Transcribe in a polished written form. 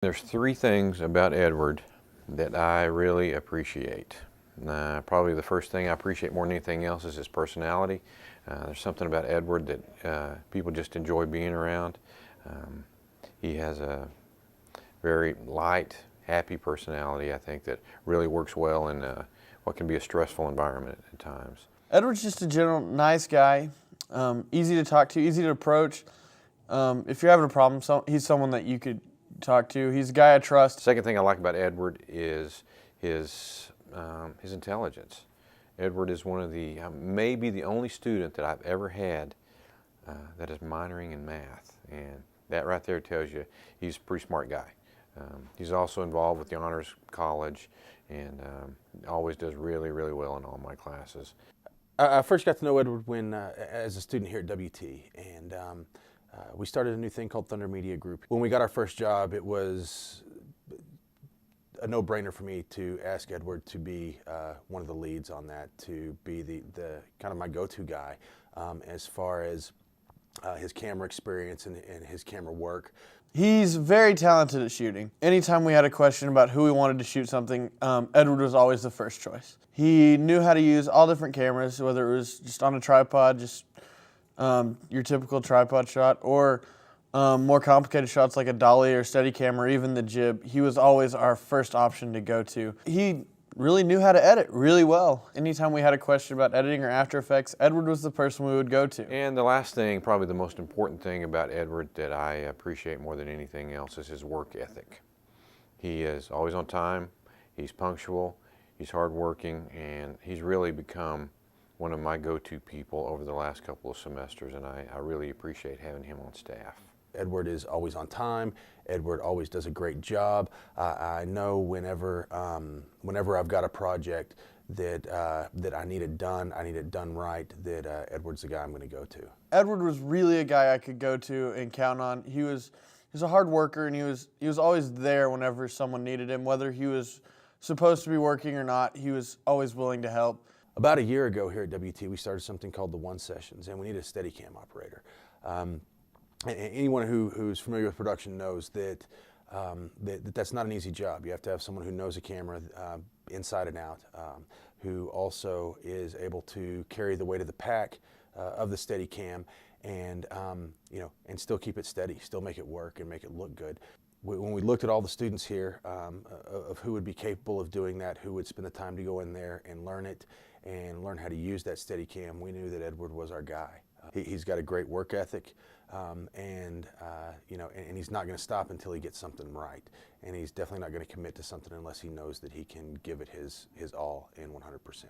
There's three things about Edward that I really appreciate. Probably the first thing I appreciate more than anything else is his personality. There's something about Edward that people just enjoy being around. He has a very light, happy personality, I think, that really works well in what can be a stressful environment at times. Edward's just a general nice guy, easy to talk to, easy to approach. If you're having a problem, he's someone that you could talk to. He's a guy I trust. Second thing I like about Edward is his intelligence. Edward is one of the, maybe the only student that I've ever had that is minoring in math, and that right there tells you he's a pretty smart guy. He's also involved with the Honors College and always does really, really well in all my classes. I first got to know Edward when, as a student here at WT, and we started a new thing called Thunder Media Group. When we got our first job, it was a no-brainer for me to ask Edward to be one of the leads on that, to be the kind of my go-to guy as far as his camera experience and his camera work. He's very talented at shooting. Anytime we had a question about who we wanted to shoot something, Edward was always the first choice. He knew how to use all different cameras, whether it was just on a tripod, just your typical tripod shot, or more complicated shots like a dolly or Steadicam or even the jib. He was always our first option to go to. He really knew how to edit really well. Anytime we had a question about editing or After Effects, Edward was the person we would go to. And the last thing, probably the most important thing about Edward that I appreciate more than anything else is his work ethic. He is always on time, he's punctual, he's hardworking, and he's really become one of my go-to people over the last couple of semesters, and I really appreciate having him on staff. Edward is always on time. Edward always does a great job. I know whenever I've got a project that I need it done right, that Edward's the guy I'm going to go to. Edward was really a guy I could go to and count on. He was a hard worker, and he was always there whenever someone needed him, whether he was supposed to be working or not. He was always willing to help. About a year ago here at WT, we started something called the One Sessions, and we need a Steadicam operator. Anyone who's familiar with production knows that, that's not an easy job. You have to have someone who knows a camera inside and out, who also is able to carry the weight of the pack of the Steadicam, and and still keep it steady, still make it work and make it look good. When we looked at all the students here of who would be capable of doing that, who would spend the time to go in there and learn it and learn how to use that Steadicam, we knew that Edward was our guy. He's got a great work ethic, and he's not going to stop until he gets something right. And he's definitely not going to commit to something unless he knows that he can give it his all in 100%.